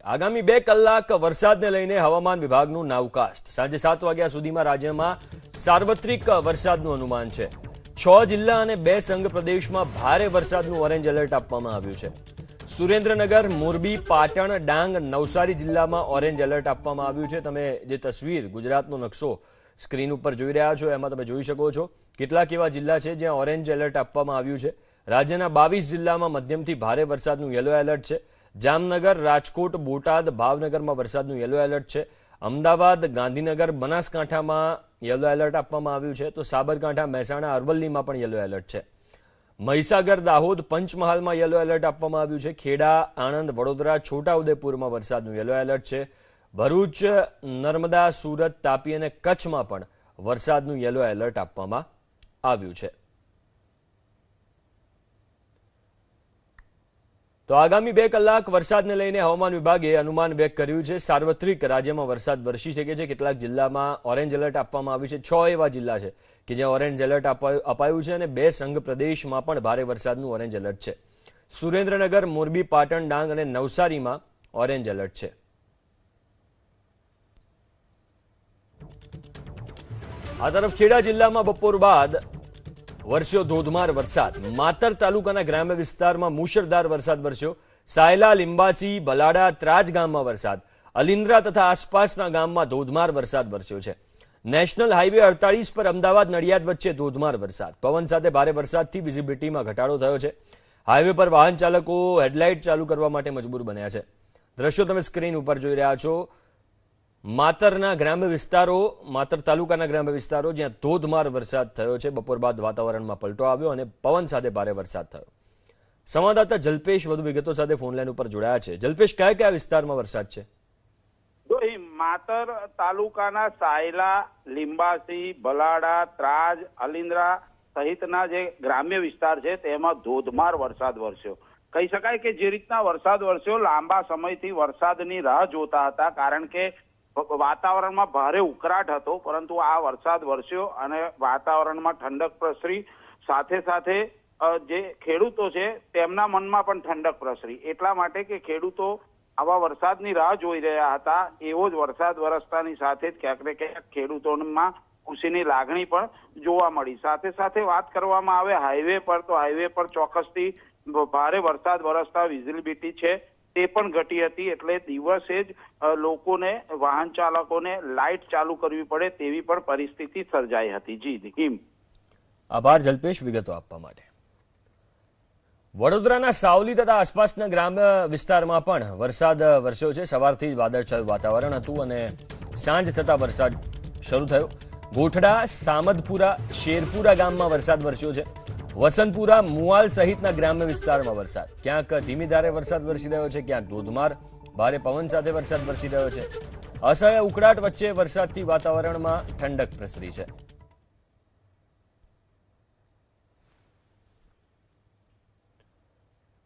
આગામી 2 કલાક વરસાદને લઈને હવામાન વિભાગનું નાવકાસ્ટ સાંજે 7 વાગ્યા સુધીમાં રાજ્યમાં સાર્વત્રિક વરસાદનું અનુમાન છે। 6 જિલ્લા અને 2 સંઘ પ્રદેશમાં ભારે વરસાદનું ઓરેન્જ એલર્ટ આપવામાં આવ્યું છે। સુરેન્દ્રનગર, મોરબી, પાટણ, ડાંગ, નવસારી જિલ્લામાં ઓરેન્જ એલર્ટ આપવામાં આવ્યું છે। તમે જે તસવીર ગુજરાતનો નકશો સ્ક્રીન ઉપર જોઈ રહ્યા છો એમાં તમે જોઈ શકો છો કેટલાક એવા જિલ્લા છે જ્યાં ઓરેન્જ એલર્ટ આપવામાં આવ્યું છે। રાજ્યના 22 જિલ્લામાં મધ્યમથી ભારે વરસાદનું યલો એલર્ટ છે। જામનગર, રાજકોટ, બોટાદ, ભાવનગરમાં વરસાદનું યલો એલર્ટ છે। અમદાવાદ, ગાંધીનગર, બનાસકાંઠામાં યલો એલર્ટ આપવામાં આવ્યું છે, તો સાબરકાંઠા, મહેસાણા, અરવલ્લીમાં પણ યલો એલર્ટ છે। મહીસાગર, દાહોદ, પંચમહાલમાં યલો એલર્ટ આપવામાં આવ્યું છે। ખેડા, આણંદ, વડોદરા, છોટાઉદેપુરમાં વરસાદનું યલો એલર્ટ છે। ભરૂચ, નર્મદા, સુરત, તાપી અને કચ્છમાં પણ વરસાદનું યલો એલર્ટ આપવામાં આવ્યું છે। તો આગામી 2 કલાક વરસાદને લઈને હવામાન વિભાગે અનુમાન વ્યક્ત કર્યું છે। સાર્વત્રિક રાજ્યમાં વરસાદ વરસી શકે છે। કેટલાક જિલ્લામાં ઓરેન્જ એલર્ટ આપવામાં આવ્યું છે। 6 એવા જિલ્લા છે કે જ્યાં ઓરેન્જ એલર્ટ અપાયું છે અને 2 સંઘ પ્રદેશમાં પણ ભારે વરસાદનું ઓરેન્જ એલર્ટ છે। સુરેન્દ્રનગર, મોરબી, પાટણ, ડાંગ અને નવસારીમાં ઓરેન્જ એલર્ટ છે। આ તરફ ખેડા જિલ્લામાં બપોર બાદ વરસ્યો ધોધમાર વરસાદ। માતર તાલુકાના ગ્રામ્ય વિસ્તારમાં મુશળધાર વરસાદ વરસ્યો। સાયલા, લિંબાસી, ભલાડા, ત્રાજ ગામમાં વરસાદ। અલિન્દ્રા તથા આસપાસના ગામમાં ધોધમાર વરસાદ વરસ્યો છે। નેશનલ હાઈવે 48 પર અમદાવાદ નડિયાદ વચ્ચે ધોધમાર વરસાદ। પવન સાથે ભારે વરસાદથી વિઝિબિલિટીમાં ઘટાડો થયો છે। હાઈવે પર વાહન ચાલકો હેડલાઇટ ચાલુ કરવા માટે મજબૂર બન્યા છે। દ્રશ્યો તમે સ્ક્રીન ઉપર જોઈ રહ્યા છો। માતરના ગ્રામ્ય વિસ્તારો, માતર તાલુકાના ગ્રામ્ય વિસ્તારો જ્યાં ધોધમાર વરસાદ થયો છે। બપોર બાદ વાતાવરણમાં પલટો આવ્યો અને પવન સાથે ભારે વરસાદ થયો। સંવાદદાતા જલ્પેશ વધુ વિગતો સાથે ફોનલાઈન ઉપર જોડાયા છે। જલ્પેશ, કયા કયા વિસ્તારમાં વરસાદ છે? માતર તાલુકાના સાયલા, લિંબાસી, ભલાડા, ત્રાજ, અલિન્દ્રા સહિતના જે ગ્રામ્ય વિસ્તાર છે તેમાં ધોધમાર વરસાદ વરસ્યો। કહી શકાય કે જે રીતના વરસાદ વરસ્યો, લાંબા સમયથી વરસાદની રાહ જોતા હતા, કારણ કે વાતાવરણમાં ભારે ઉકળાટ હતો, પરંતુ આ વરસાદ વરસ્યો અને વાતાવરણમાં ઠંડક પ્રસરી। સાથે સાથે જે ખેડૂતો છે તેમના મનમાં પણ ઠંડક પ્રસરી, એટલા માટે કે ખેડૂતો આવા વરસાદની રાહ જોઈ રહ્યા હતા। એવો જ વરસાદ વરસતાની સાથે જ ક્યાંક ને ક્યાંક ખેડૂતોમાં ખુશીની લાગણી પણ જોવા મળી। સાથે સાથે વાત કરવામાં આવે હાઈવે પર, તો હાઈવે પર ચોક્કસથી ભારે વરસાદ વરસતા વિઝિબિલિટી છે તે પણ ઘટી હતી, એટલે દિવસે જ લોકોને, વાહન ચાલકોને લાઇટ ચાલુ કરવી પડે તેવી પણ પરિસ્થિતિ સર્જાઈ હતી। જી હિમ, આભાર જલ્પેશ વિગતો આપવા માટે। વડોદરાના સાવલી તથા આસપાસના ગ્રામ્ય વિસ્તારમાં પણ વરસાદ વરસ્યો છે। સવારથી જ વાદળછાયું વાતાવરણ હતું અને સાંજ થતા વરસાદ શરૂ થયો। ગોઠડા, સામદપુરા, શેરપુરા ગામમાં વરસાદ વરસ્યો છે। વસંતપુરા, મુવાલ સહિતના ગ્રામ્ય વિસ્તારમાં વરસાદ। ક્યાંક ધીમી ધારે વરસાદ વરસી રહ્યો છે, ક્યાંક ધોધમાર ભારે પવન સાથે વરસાદ વરસી રહ્યો છે। અસહ્ય ઉકળાટ વચ્ચે વરસાદથી વાતાવરણમાં ઠંડક પ્રસરી છે।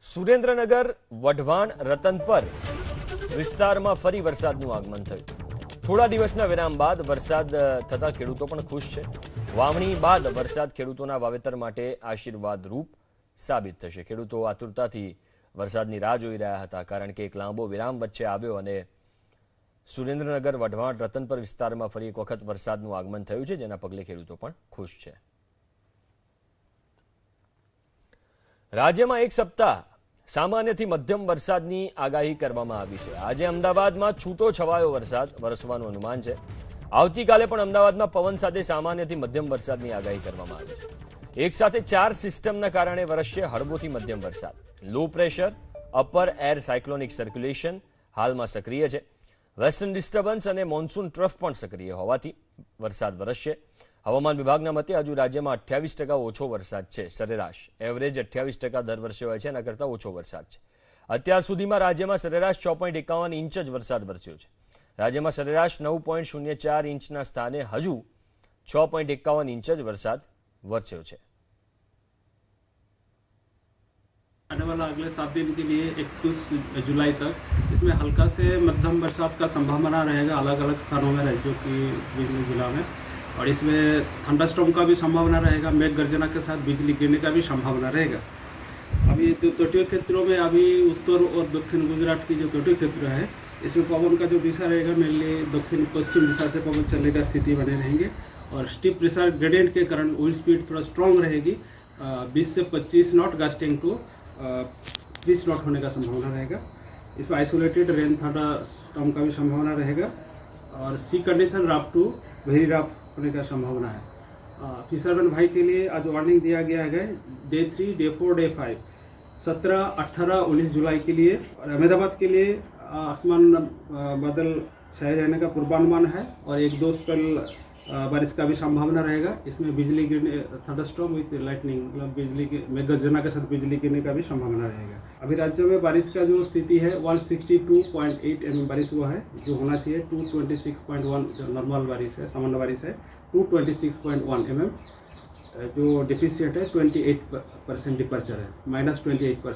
સુરેન્દ્રનગર, વઢવાણ, રતનપર વિસ્તારમાં ફરી વરસાદનું આગમન થયું। થોડા દિવસના વિરામ બાદ વરસાદ થતા ખેડૂતો પણ ખુશ છે। વાવણી બાદ વરસાદ ખેડૂતોના વાવેતર માટે આશીર્વાદરૂપ સાબિત થશે। ખેડૂતો આતુરતાથી વરસાદની રાહ જોઈ રહ્યા હતા, કારણ કે એક લાંબો વિરામ વચ્ચે આવ્યો અને સુરેન્દ્રનગર, વઢવાણ, રતનપર વિસ્તારમાં ફરી એક વખત વરસાદનું આગમન થયું છે, જેના પગલે ખેડૂતો પણ ખુશ છે। રાજ્યમાં એક સપ્તાહ સામાન્યથી મધ્યમ વરસાદની આગાહી કરવામાં આવી છે। આજે અમદાવાદમાં છૂટો છવાયો વરસાદ વરસવાનું અનુમાન છે। આવતીકાલે પણ અમદાવાદમાં પવન સાથે સામાન્યથી મધ્યમ વરસાદની આગાહી કરવામાં આવી છે। એક સાથે 4 સિસ્ટમના કારણે વરસશે હળવોથી મધ્યમ વરસાદ। Low pressure, upper air cyclonic circulation હાલમાં સક્રિય છે। વેસ્ટર્ન ડિસ્ટર્બન્સ અને મોન્સૂન ટ્રફ પણ સક્રિય હોવાથી વરસાદ વરસશે। હવામાન વિભાગના મતે હજુ રાજ્યમાં 28% ઓછો વરસાદ છે। સરેરાશ એવરેજ 28% દર વર્ષે હોય છે, એના કરતાં ઓછો વરસાદ છે। અત્યાર સુધીમાં રાજ્યમાં સરેરાશ 6.51 ઇંચ જ વરસાદ વરસ્યો છે। રાજ્યમાં સરેરાશ 9.04 ઇંચના સ્થાને હજુ 6.51 ઇંચ જ વરસાદ વરસ્યો છે। आने वाला अगले 7 दिन के लिए 21 जुलाई तक इसमें हल्का से मध्यम बरसात का संभावना रहेगा अलग अलग स्थानों में राज्यों की विभिन्न जिला में। और इसमें थंडरस्टॉर्म का भी संभावना रहेगा। मेघ गर्जना के साथ बिजली गिरने का भी संभावना रहेगा। अभी तो तटीय क्षेत्रों में अभी उत्तर और दक्षिण गुजरात की जो तटीय क्षेत्र है इसमें पवन का जो दिशा रहेगा मेनली दक्षिण पश्चिम दिशा से पवन चलने का स्थिति बने रहेंगे और स्टीप प्रेशर ग्रेडियंट के कारण विंड स्पीड थोड़ा स्ट्रॉन्ग रहेगी। 20 से 25 नॉट गस्टिंग टू 30 नॉट होने का संभावना रहेगा। इसमें आइसोलेटेड रेन थंडरस्टॉर्म का भी संभावना रहेगा और sea condition rough to very rough होने का संभावना है। फिशरमैन भाई के लिए आज वार्निंग दिया गया है डे 3, डे 4, डे 5, 17, 18, 19 जुलाई के लिए। और अहमदाबाद के लिए आसमान बादल छाए रहने का पूर्वानुमान है और 1-2 स्पेल बारिश का भी संभावना रहेगा। इसमें बिजली गिरने थंडरस्टॉर्म विद लाइटनिंग मतलब बिजली के मेघगर्जना के साथ बिजली गिरने का भी संभावना रहेगा। अभी राज्य में बारिश का जो स्थिति है 162.8 mm बारिश हुआ है, जो होना चाहिए 226.1 जो नॉर्मल बारिश है, सामान्य बारिश है 226.1 mm, जो डिफिशिएंट है 28% डिपर्चर है, -28%।